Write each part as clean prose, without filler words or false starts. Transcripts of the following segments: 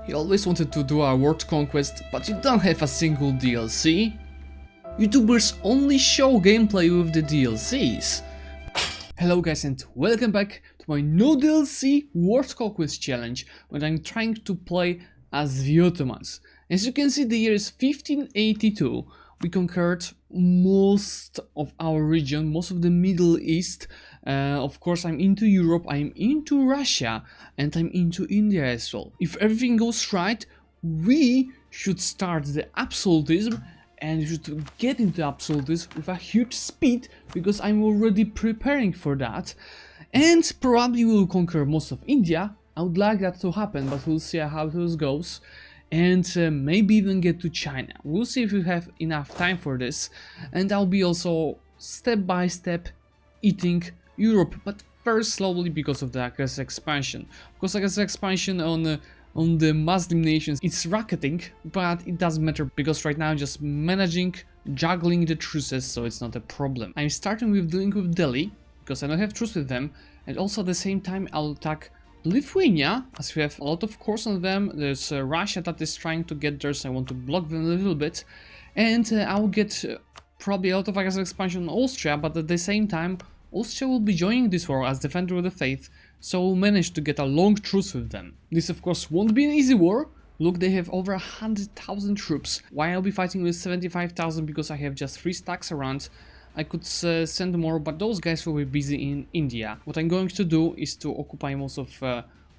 You always wanted to do a World Conquest, but you don't have a single DLC? YouTubers only show gameplay with the DLCs. Hello guys and welcome back to my no DLC World Conquest challenge, when I'm trying to play as the Ottomans. As you can see, the year is 1582. We conquered most of our region, most of the Middle East. Of course, I'm into Europe, I'm into Russia, and I'm into India as well. If everything goes right, we should start the Absolutism, and we should get into Absolutism with a huge speed, because I'm already preparing for that. And probably we'll conquer most of India. I would like that to happen, but we'll see how this goes. And maybe even get to China. We'll see if we have enough time for this. And I'll be also step by step eating Europe, but very slowly because of the aggressive expansion. Because aggressive expansion on the Muslim nations, it's rocketing, but it doesn't matter because right now I'm just managing, juggling the truces, so it's not a problem. I'm starting with dealing with Delhi because I don't have truce with them, and also at the same time I'll attack Lithuania, as we have a lot of course on them. There's Russia that is trying to get there, so I want to block them a little bit. And I'll get probably a lot of aggressive expansion on Austria, but at the same time Austria will be joining this war as defender of the faith, so we'll manage to get a long truce with them. This of course won't be an easy war. Look, they have over 100,000 troops, while I'll be fighting with 75,000 because I have just 3 stacks around. I could send more, but those guys will be busy in India. What I'm going to do is to occupy most of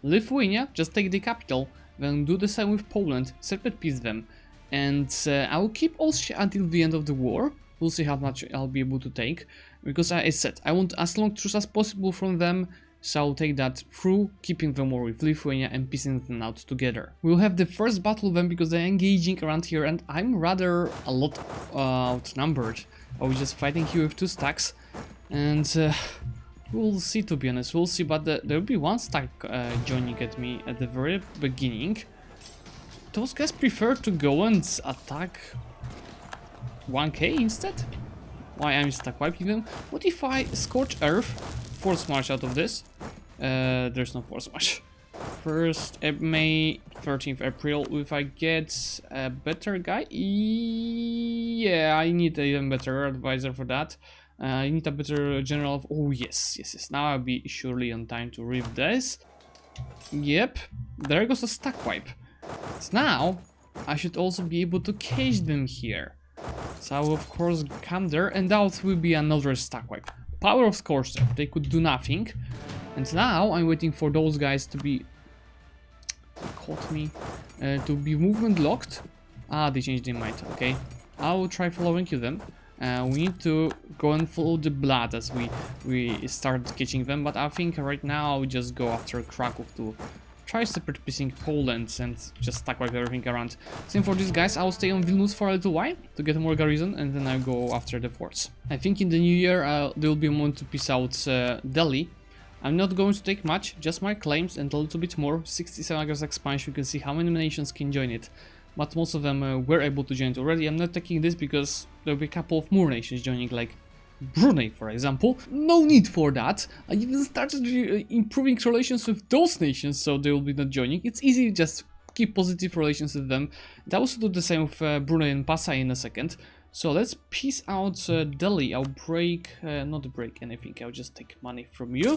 Lithuania, just take the capital, then do the same with Poland, separate peace them, and I will keep Austria until the end of the war. We'll see how much I'll be able to take, because I said I want as long truce as possible from them, so I'll take that through, keeping them war with Lithuania and piecing them out together. We'll have the first battle with them because they're engaging around here, and I'm rather a lot outnumbered. I was just fighting here with 2 stacks, and we'll see, to be honest, we'll see, but there'll be 1 stack joining at me at the very beginning. Those guys prefer to go and attack 1k instead? Why I'm stack wiping them? What if I scorch earth, force march out of this? There's no force march. 1st May, 13th April, if I get a better guy? Yeah, I need an even better advisor for that. I need a better general. Oh yes, now I'll be surely on time to read this. Yep, there goes a stack wipe. So now I should also be able to cage them here. So I will of course come there, and that will be another stack wipe. Power of Scorched Earth, they could do nothing. And now I'm waiting for those guys to be... They caught me. To be movement locked. Ah, they changed their mind, okay. I will try following them. We need to go and follow the blood as we start catching them, but I think right now I'll just go after Krakow to try separate piecing Poland and just stack wipe everything around. Same for these guys, I'll stay on Vilnius for a little while to get more garrison, and then I'll go after the forts. I think in the new year there will be a moment to piece out Delhi. I'm not going to take much, just my claims and a little bit more. 67 aggressive expansion, you can see how many nations can join it. But most of them were able to join it already. I'm not taking this because there will be a couple of more nations joining, like Brunei, for example. No need for that. I even started improving relations with those nations, so they will be not joining. It's easy, just keep positive relations with them. And I also do the same with Brunei and Pasai in a second. So let's piece out Delhi. I'll not break anything, I'll just take money from you.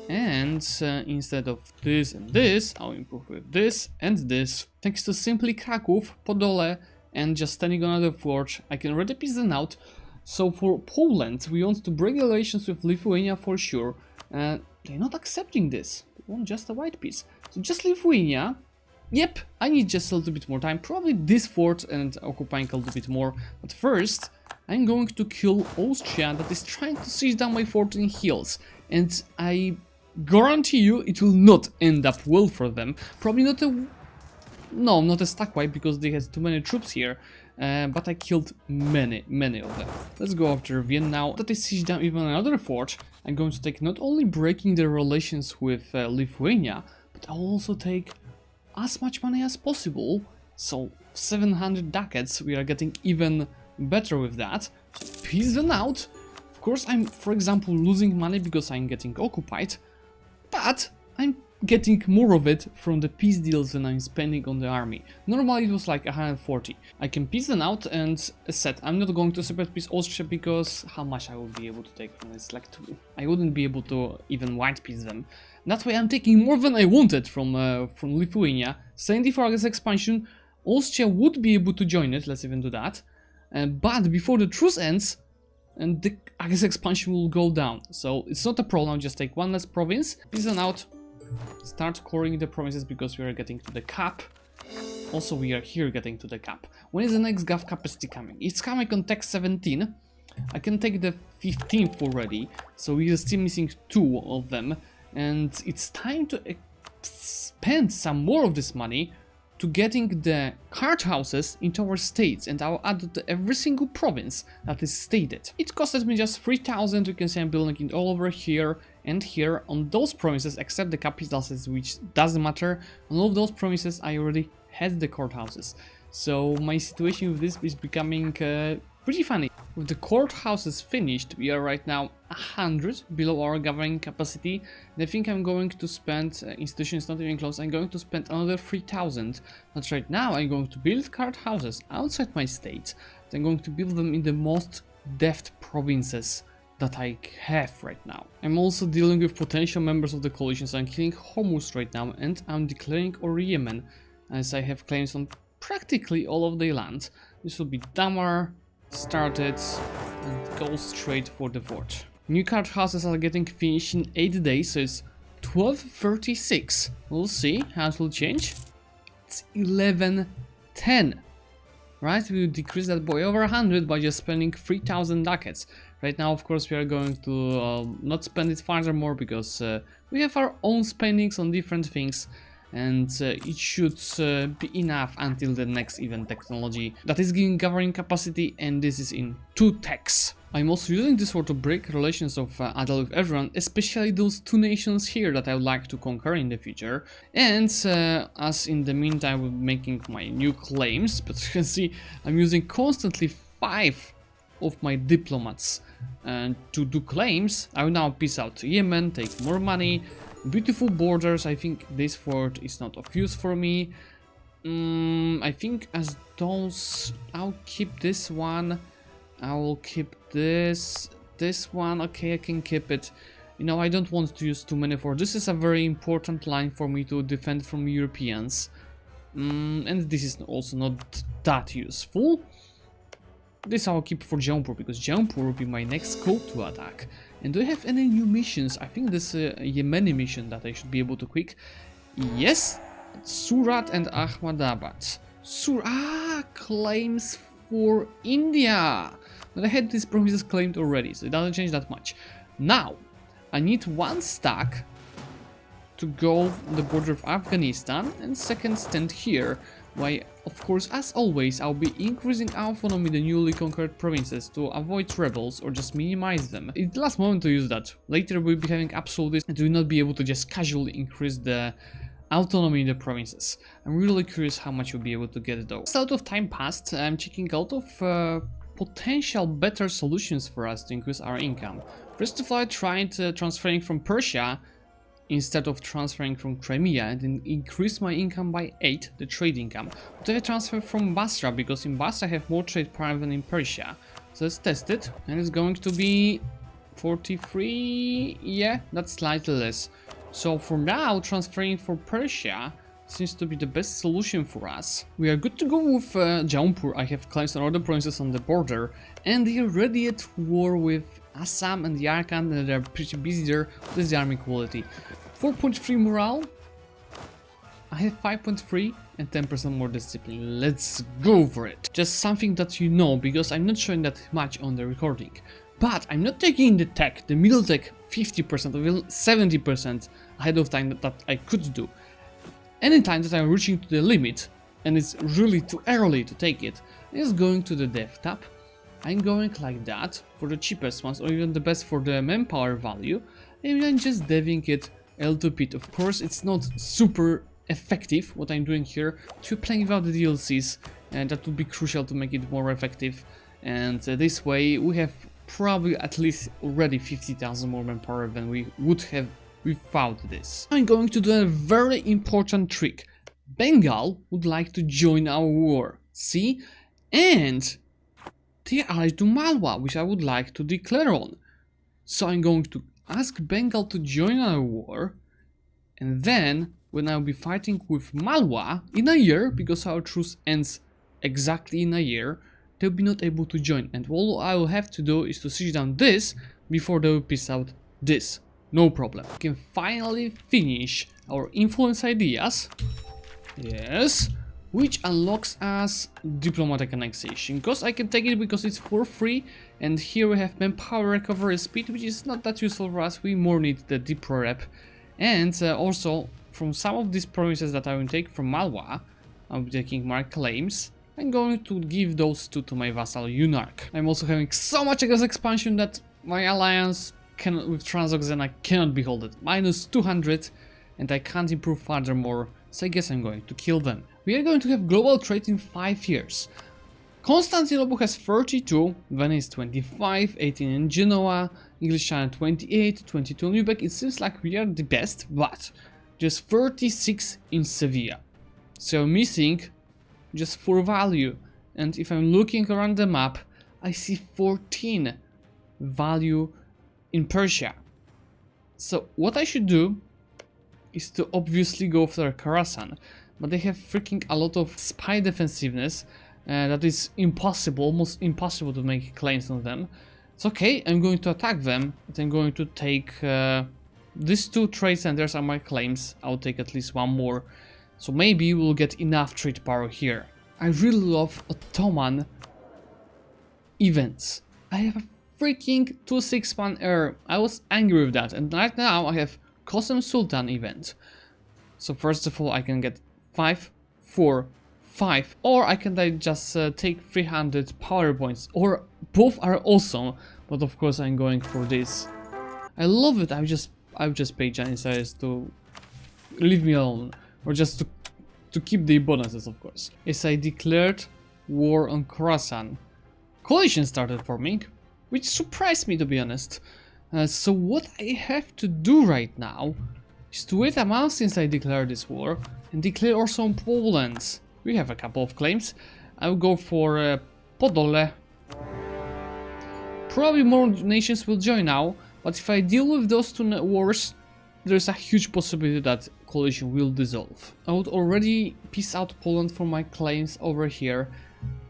And instead of this and this, I'll improve with this and this. Thanks to simply Krakow, Podole, and just standing on another fort, I can already piece them out. So for Poland, we want to break the relations with Lithuania for sure. They're not accepting this. They want just a white piece. So just Lithuania. Yep, I need just a little bit more time. Probably this fort and occupying a little bit more. But first, I'm going to kill Austria that is trying to siege down my fort in hills. And I guarantee you it will not end up well for them. Probably not a... No, not a stack wipe because they had too many troops here. But I killed many of them. Let's go after Vienna now. That is siege down even another fort. I'm going to take not only breaking the relations with Lithuania, but I'll also take as much money as possible. So 700 ducats, we are getting even better with that. So piece them out. Of course, I'm, for example, losing money because I'm getting occupied, but I'm getting more of it from the peace deals than I'm spending on the army. Normally it was like 140. I can peace them out, and as said, I'm not going to separate peace Austria because how much I will be able to take from this, like 2. I wouldn't be able to even white peace them. That way I'm taking more than I wanted from Lithuania. 74 against expansion. Austria would be able to join it, let's even do that. But before the truce ends, and the Axis expansion will go down. So it's not a problem, just take one less province, peace them out, start coring the provinces because we are getting to the cap. Also we are here getting to the cap. When is the next Gov capacity coming? It's coming on tech 17. I can take the 15th already, so we are still missing 2 of them. And it's time to spend some more of this money to getting the card houses into our states, and I'll add to every single province that is stated. It costed me just 3,000, you can see I'm building it all over here and here on those provinces, except the capitals, which doesn't matter. On all of those provinces I already had the courthouses. So my situation with this is becoming pretty funny. With the courthouses finished, we are right now 100 below our governing capacity. And I think I'm going to spend, institutions not even close, I'm going to spend another 3,000. But right now I'm going to build card houses outside my state. I'm going to build them in the most deft provinces that I have right now. I'm also dealing with potential members of the coalition, so I'm killing Hormuz right now, and I'm declaring or Yemen, as I have claims on practically all of the land. This will be Damar, started, and go straight for the fort. New card houses are getting finished in 8 days, so it's 1236. We'll see how it will change. It's 1110. Right, we will decrease that by over 100 by just spending 3,000 ducats. Right now, of course, we are going to not spend it furthermore because we have our own spendings on different things, and it should be enough until the next event technology that is giving governing capacity, and this is in 2 techs. I'm also using this word to break relations of Adel with everyone, especially those 2 nations here that I would like to conquer in the future. And as in the meantime I'm making my new claims, but you can see I'm using constantly 5 of my diplomats to do claims. I will now peace out to Yemen, take more money, beautiful borders. I think this fort is not of use for me. I think as those, I'll keep this one. I will keep this one. Okay, I can keep it. You know, I don't want to use too many forts. This is a very important line for me to defend from Europeans. And this is also not that useful. This I'll keep for Jaunpur, because Jaunpur will be my next scope to attack. And do I have any new missions? I think this Yemeni mission that I should be able to quick. Yes, Surat and Ahmadabad. Claims for India. But I had these provinces claimed already, so it doesn't change that much. Now, I need 1 stack to go on the border of Afghanistan, and second stand here. Why, of course, as always, I'll be increasing autonomy in the newly conquered provinces to avoid rebels or just minimize them. It's the last moment to use that. Later we'll be having absolutism and we will not be able to just casually increase the autonomy in the provinces. I'm really curious how much we'll be able to get though. As a lot of time passed, I'm checking a lot of potential better solutions for us to increase our income. First of all, I tried transferring from Persia instead of transferring from Crimea, and then increase my income by 8, the trade income. But I transfer from Basra, because in Basra I have more trade power than in Persia. So let's test it, and it's going to be 43, yeah, that's slightly less. So for now, transferring for Persia seems to be the best solution for us. We are good to go with Jaunpur. I have claims on other provinces on the border, and they are ready at war with Assam and Yarkand, and they're pretty busy there. What is the army quality? 4.3 morale. I have 5.3 and 10% more discipline. Let's go for it. Just something that you know, because I'm not showing that much on the recording. But I'm not taking the tech, the middle tech, 50% or even 70% ahead of time that I could do. Anytime that I'm reaching to the limit and it's really too early to take it, I'm just going to the dev tab. I'm going like that for the cheapest ones, or even the best for the manpower value, and I'm just deving it L2P. Of course, it's not super effective what I'm doing here. To playing without the DLCs, and that would be crucial to make it more effective. And this way we have probably at least already 50,000 more manpower than we would have without this. I'm going to do a very important trick. Bengal would like to join our war, see? And they are allied to Malwa, which I would like to declare on. So I'm going to ask Bengal to join our war, and then when I'll be fighting with Malwa in a year, because our truce ends exactly in a year, they'll be not able to join, and all I will have to do is to siege down this before they will piece out this. No problem. We can finally finish our influence ideas. Yes. Which unlocks us diplomatic annexation. Because I can take it because it's for free. And here we have manpower recovery speed, which is not that useful for us. We more need the Dipro rep. And also, from some of these provinces that I will take from Malwa, I'll be taking my claims. I'm going to give those two to my vassal Unarch. I'm also having so much against expansion that my alliance with Transoxana cannot be held at -200, and I can't improve furthermore, so I guess I'm going to kill them. We are going to have global trade in 5 years. Constantinople has 32, Venice 25, 18 in Genoa, English Channel 28, 22 in Lübeck. It seems like we are the best, but just 36 in Sevilla. So missing just 4 value, and if I'm looking around the map, I see 14 value in Persia. So what I should do is to obviously go for Khorasan, but they have freaking a lot of spy defensiveness that is impossible, almost impossible to make claims on them. It's okay, I'm going to attack them, but I'm going to take these 2 trade centers are my claims. I'll take at least 1 more, so maybe we'll get enough trade power here. I really love Ottoman events. I have a freaking 2-6-man heir. I was angry with that, and right now I have Qasem Sultan event. So first of all I can get 5, 4, 5, or I can just take 300 power points, or both are awesome, but of course I'm going for this. I love it. I've just paid Janissaries to leave me alone, or just to keep the bonuses, of course. As I declared war on Khorasan, coalition started forming, which surprised me, to be honest. So what I have to do right now is to wait a month since I declared this war and declare also on Poland. We have a couple of claims. I'll go for Podole. Probably more nations will join now, but if I deal with those 2 wars, there's a huge possibility that coalition will dissolve. I would already piece out Poland for my claims over here,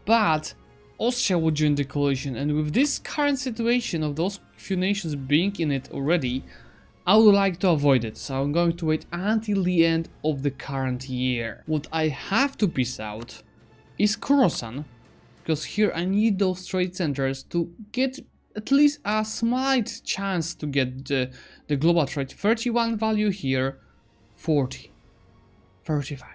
but Austria would join the coalition, and with this current situation of those few nations being in it already, I would like to avoid it, so I'm going to wait until the end of the current year. What I have to piece out is Khorasan, because here I need those trade centers to get at least a slight chance to get the global trade. 31 value here, 40, 35.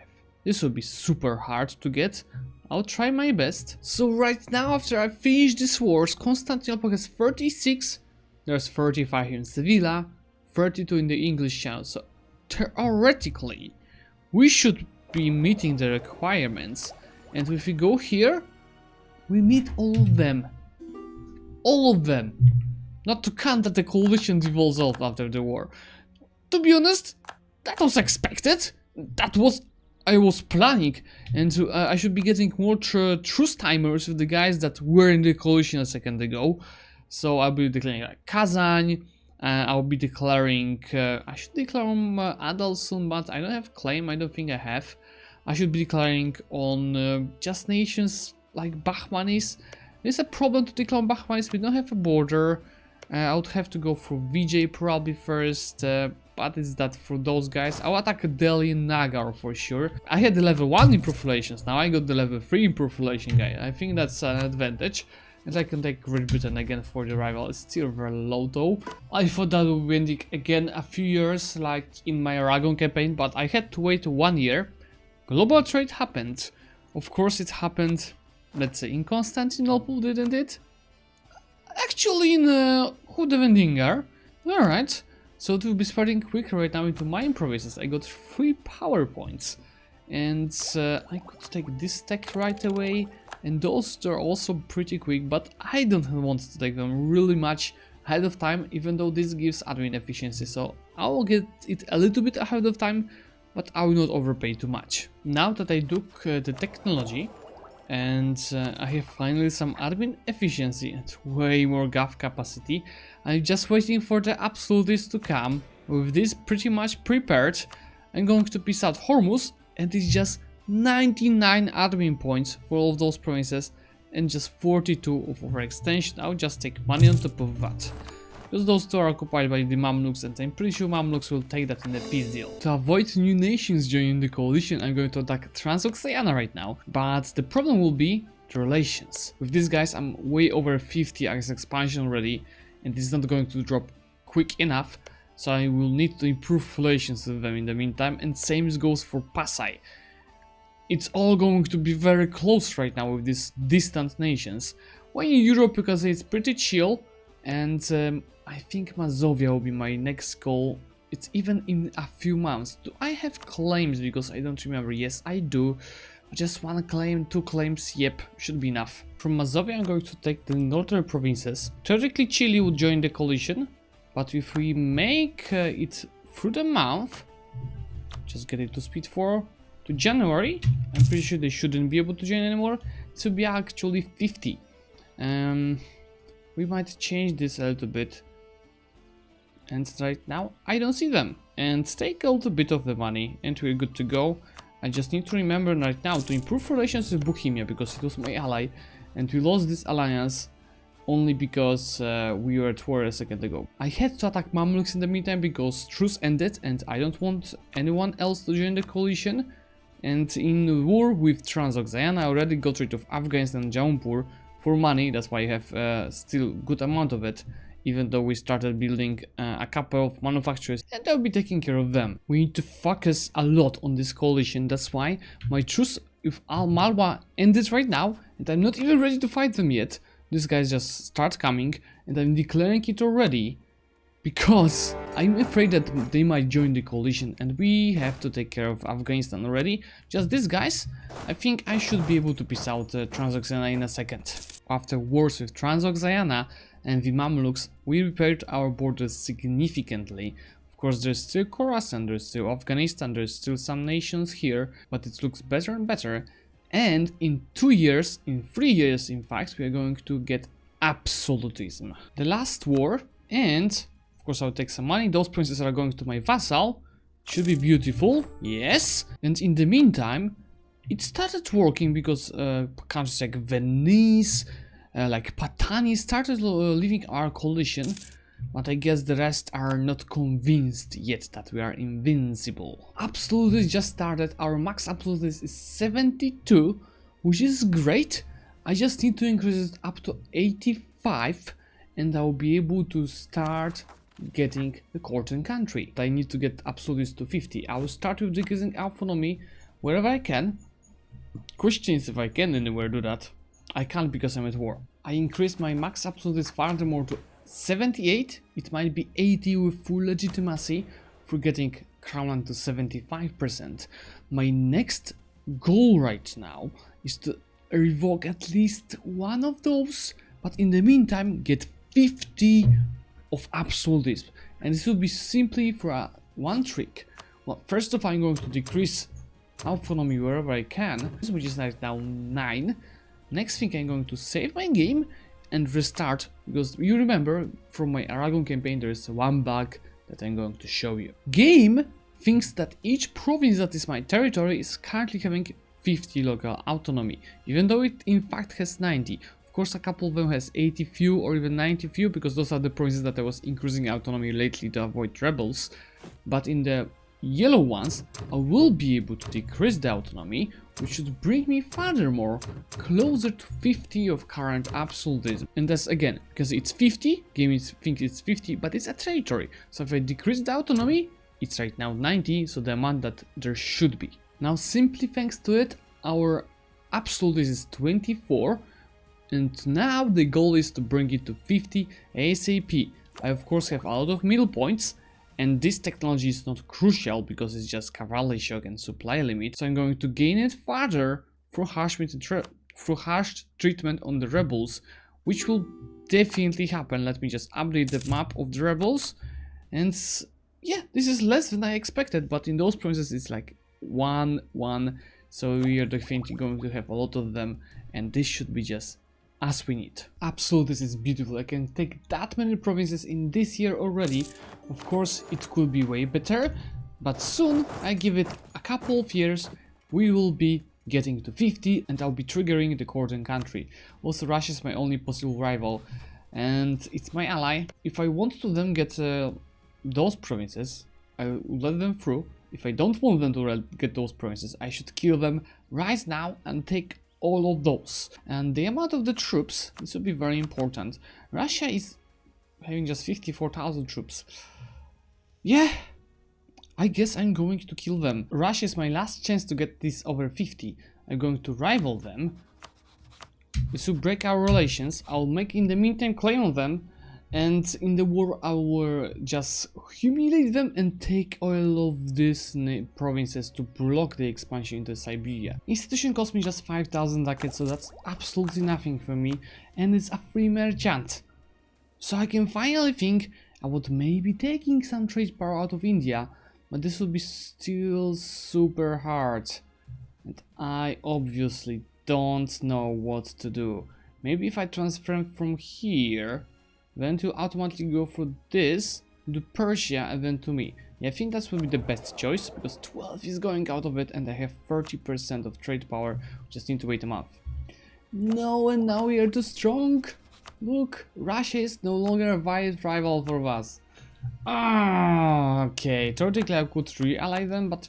This will be super hard to get. I'll try my best. So right now, after I finish these wars, Constantinople has 36, there's 35 in Sevilla, 32 in the English Channel. So theoretically, we should be meeting the requirements. And if we go here, we meet all of them. All of them. Not to count that the coalition devolves off after the war. To be honest, that was expected. That was I was planning, and I should be getting more truce timers with the guys that were in the coalition a second ago. So I'll be declaring like Kazan. I'll be declaring. I should declare on Adal soon, but I don't have claim. I don't think I have. I should be declaring on just nations like Bahmanis. There's a problem to declare on Bahmanis. We don't have a border. I would have to go for VJ probably first. But it's that for those guys. I'll attack Delhi and Nagar for sure. I had the level 1 improved relations, now I got the level 3 improved relation guy. I think that's an advantage. And I can take Great Britain again for the rival. It's still very low though. I thought that would be ending again a few years like in my Aragon campaign, but I had to wait 1 year. Global trade happened. Of course it happened, let's say, in Constantinople, didn't it? Actually in Hudevendingar. Alright. So it will be spreading quicker right now into my provinces. I got 3 power points. And I could take this tech right away. And those are also pretty quick, but I don't want to take them really much ahead of time, even though this gives admin efficiency. So I will get it a little bit ahead of time, but I will not overpay too much. Now that I took the technology and I have finally some admin efficiency and way more gov capacity, I'm just waiting for the Absolutists to come. With this pretty much prepared, I'm going to piece out Hormuz, and it's just 99 admin points for all of those provinces and just 42 of overextension. I'll just take money on top of that, because those two are occupied by the Mamluks, and I'm pretty sure Mamluks will take that in the peace deal. To avoid new nations joining the coalition, I'm going to attack Transoxiana right now, but the problem will be the relations. With these guys, I'm way over 50 as expansion already, and it's not going to drop quick enough, so I will need to improve relations with them in the meantime, and same goes for Pasai. It's all going to be very close right now with these distant nations. Why in Europe? Because it's pretty chill, and I think Mazovia will be my next goal. It's even in a few months. Do I have claims? Because I don't remember. Yes, I do. Just one claim, 2 claims. Yep, should be enough. From Mazovia, I'm going to take the northern provinces. Theoretically, Chile would join the coalition, but if we make it through the month, just get it to speed 4 to January, I'm pretty sure they shouldn't be able to join anymore. It should be actually 50. We might change this a little bit, and right now I don't see them, and take a little bit of the money and we're good to go. I just need to remember right now to improve relations with Bohemia, because it was my ally and we lost this alliance only because we were at war a second ago. I had to attack Mamluks in the meantime because truce ended and I don't want anyone else to join the coalition. And in war with Transoxiana, I already got rid of Afghanistan and Jaunpur for money. That's why I have still good amount of it, even though we started building a couple of manufacturers, and I'll be taking care of them. We need to focus a lot on this coalition. That's why my truce with Al Malwa ended right now, and I'm not even ready to fight them yet. These guys just start coming, and I'm declaring it already because I'm afraid that they might join the coalition, and we have to take care of Afghanistan already. Just these guys. I think I should be able to piece out Transoxiana in a second. After wars with Transoxiana and the Mamluks, we repaired our borders significantly. Of course, there's still Khorasan, there's still Afghanistan, there's still some nations here, but it looks better and better. And in 2 years, in 3 years in fact, we are going to get Absolutism. The last war, and of course I'll take some money. Those princes are going to my vassal. Should be beautiful, yes. And in the meantime, it started working because countries like Venice, like Patani started leaving our coalition, but I guess the rest are not convinced yet that we are invincible. Absolutists just started. Our max Absolutist is 72, which is great. I just need to increase it up to 85, and I'll be able to start getting the Corten country. I need to get Absolutists to 50. I will start with decreasing autonomy wherever I can. Questions if I can anywhere do that. I can't because I'm at war. I increased my max Absolutist furthermore to 78. It might be 80 with full legitimacy for getting Crownland to 75%. My next goal right now is to revoke at least one of those, but in the meantime get 50 of Absolutism, and this will be simply for one trick. Well, first of all, I'm going to decrease autonomy wherever I can, which is right now 9. Next thing, I'm going to save my game and restart, because you remember from my Aragon campaign there is one bug that I'm going to show you. Game thinks that each province that is my territory is currently having 50 local autonomy, even though it in fact has 90. Of course, a couple of them has 80 few or even 90 few, because those are the provinces that I was increasing autonomy lately to avoid rebels. But in the yellow ones, I will be able to decrease the autonomy, which should bring me furthermore closer to 50 of current absolutism. And that's again, because it's 50, game thinks it's 50, but it's a territory. So if I decrease the autonomy, it's right now 90, so the amount that there should be. Now, simply thanks to it, our absolutism is 24. And now the goal is to bring it to 50 ASAP. I of course have a lot of middle points, and this technology is not crucial because it's just cavalry shock and supply limit. So I'm going to gain it further through harsh treatment on the rebels, which will definitely happen. Let me just update the map of the rebels, and yeah, this is less than I expected, but in those provinces it's like 1. So we are definitely going to have a lot of them, and this should be just as we need. Absolutely, this is beautiful. I can take that many provinces in this year already. Of course, it could be way better, but soon, I give it a couple of years, we will be getting to 50 and I'll be triggering the Cordon country. Also, Russia is my only possible rival and it's my ally. If I want to then get those provinces, I will let them through. If I don't want them to get those provinces, I should kill them right now and take all of those. And the amount of the troops, this will be very important. Russia is having just 54,000 troops. Yeah, I guess I'm going to kill them. Russia is my last chance to get this over 50. I'm going to rival them. This will break our relations. I'll make in the meantime claim on them. And in the war I will just humiliate them and take all of these provinces to block the expansion into Siberia. Institution cost me just 5,000 ducats, so that's absolutely nothing for me. And it's a free merchant. So I can finally think about maybe taking some trade power out of India. But this will be still super hard. And I obviously don't know what to do. Maybe if I transfer from here, then to automatically go for this, to Persia and then to me. Yeah, I think that would be the best choice, because 12 is going out of it and I have 30% of trade power, just need to wait a month. No, and now we are too strong. Look, Russia is no longer a violent rival for us. Ah, okay, theoretically I could re-ally them, but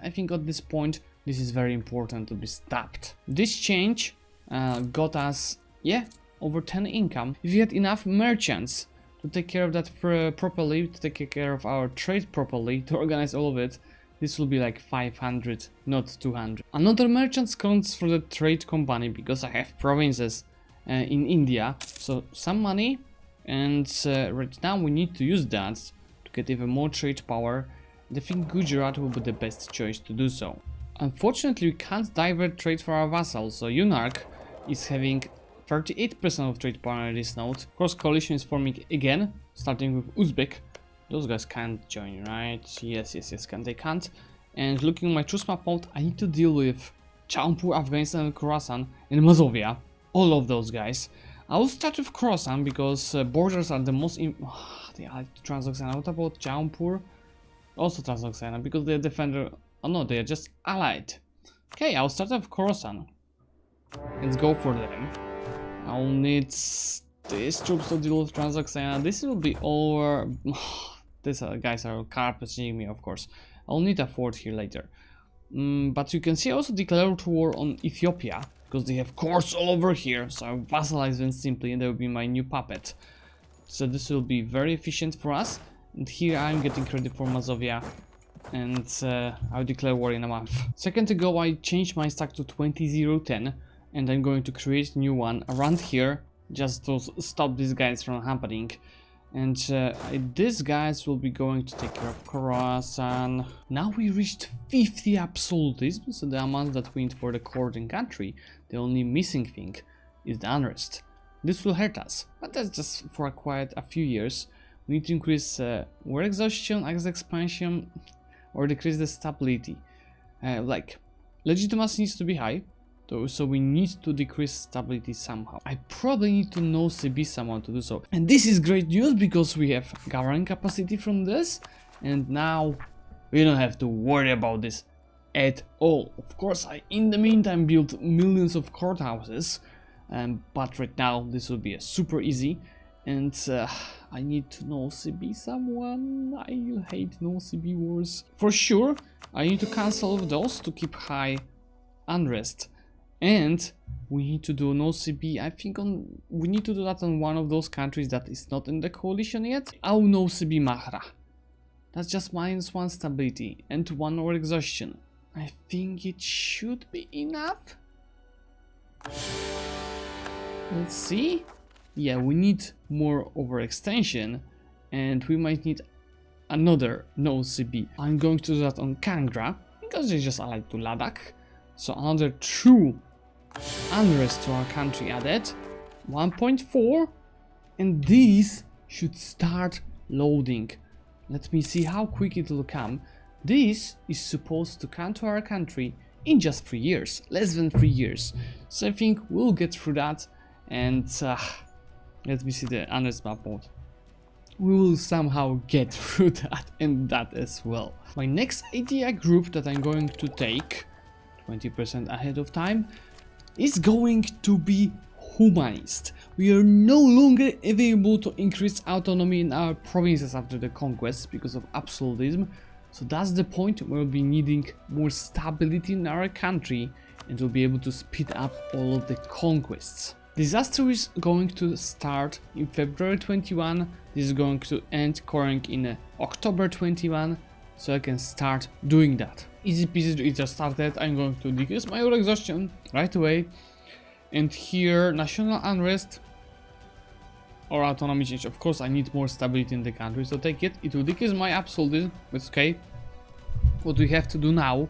I think at this point this is very important to be stopped. This change got us, yeah, over 10 income. If you had enough merchants to take care of that properly, to take care of our trade properly, to organize all of it, this will be like 500, not 200. Another merchant counts for the trade company because I have provinces in India, so some money, and right now we need to use that to get even more trade power. I think Gujarat will be the best choice to do so. Unfortunately, we can't divert trade for our vassals, so Unark is having 38% of trade power on this node. Of course, coalition is forming again, starting with Uzbek. Those guys can't join, right? Yes, they can't. And looking at my choose map mode, I need to deal with Jaunpur, Afghanistan, and Khorasan, and Mazovia. All of those guys. I will start with Khorasan because borders are the most. They are Transoxiana. What about Jaunpur? Also Transoxiana because they're defender. Oh no, they are just allied. Okay, I'll start with Khorasan. Let's go for them. I'll need these troops to deal with Transoxiana. This will be over. These guys are carpeting me, of course. I'll need a fort here later. But you can see I also declared war on Ethiopia because they have courts all over here. So I vassalize them simply and they will be my new puppet. So this will be very efficient for us. And here I'm getting ready for Mazovia. And I'll declare war in a month. Second ago I changed my stack to 20-0-10. And I'm going to create a new one around here just to stop these guys from happening. And these guys will be going to take care of Khorasan. Now we reached 50 absolutism, so the amount that we need for the Cordon country. The only missing thing is the unrest. This will hurt us, but that's just for quite a few years. We need to increase war exhaustion, axe expansion, or decrease the stability. Like, legitimacy needs to be high. So we need to decrease stability somehow. I probably need to know CB someone to do so. And this is great news because we have governing capacity from this. And now we don't have to worry about this at all. Of course, I in the meantime built millions of courthouses. But right now this will be super easy. And I need to know CB someone. I hate no CB wars. For sure, I need to cancel all of those to keep high unrest. And we need to do no CB. I think we need to do that on one of those countries that is not in the coalition yet. I'll no CB Mahra. That's just -1 stability and 1 war exhaustion. I think it should be enough. Let's see. Yeah, we need more overextension and we might need another no CB. I'm going to do that on Kangra because they just allied to Ladakh. So another true unrest to our country added. 1.4 and these should start loading. Let me see how quick it will come. This is supposed to come to our country in just 3 years, less than 3 years. So I think we'll get through that, and let me see the unrest map mode. We will somehow get through that and that as well. My next idea group that I'm going to take 20% ahead of time is going to be humanist. We are no longer able to increase autonomy in our provinces after the conquest because of absolutism. So that's the point. We'll be needing more stability in our country and we'll be able to speed up all of the conquests. Disaster is going to start in February 21. This is going to end current in October 21. So I can start doing that. Easy peasy, it just started. I'm going to decrease my exhaustion right away. And here, national unrest or autonomy change. Of course, I need more stability in the country, so take it. It will decrease my absolutism, it's okay. What we have to do now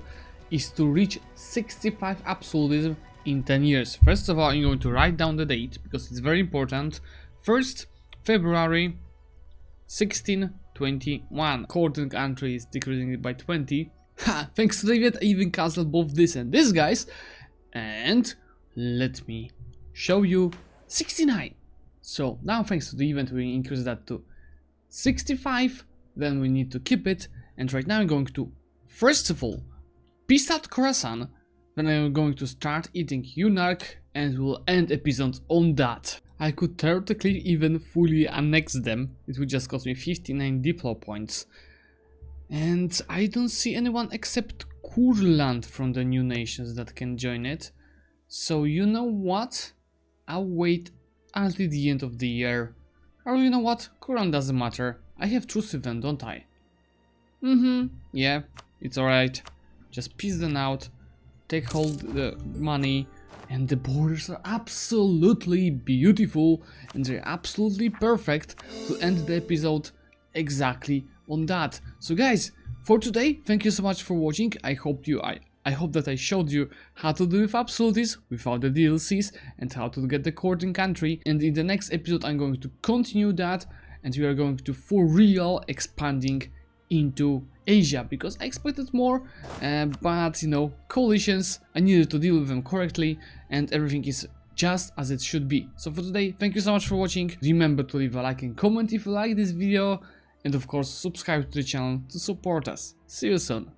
is to reach 65 absolutism in 10 years. First of all, I'm going to write down the date because it's very important. 1st February 1621. According country is decreasing it by 20. Ha! Thanks to the event, I even cancelled both this and this, guys. And let me show you 69. So now thanks to the event we increase that to 65, then we need to keep it, and right now I'm going to first of all peace out Khorasan, then I'm going to start eating Unark and we'll end episode on that. I could theoretically even fully annex them, it would just cost me 59 diplo points. And I don't see anyone except Kurland from the new nations that can join it. So you know what? I'll wait until the end of the year. Or you know what? Kurland doesn't matter. I have truce with them, don't I? Yeah, it's alright. Just peace them out. Take hold the money. And the borders are absolutely beautiful. And they're absolutely perfect to end the episode exactly on that. So guys, for today, thank you so much for watching. I hope that I showed you how to do with absolutism without the DLCs and how to get the court in country. And in the next episode I'm going to continue that and we are going to for real expanding into Asia because I expected more, but you know, coalitions, I needed to deal with them correctly and everything is just as it should be. So for today, thank you so much for watching. Remember to leave a like and comment if you like this video and of course subscribe to the channel to support us. See you soon.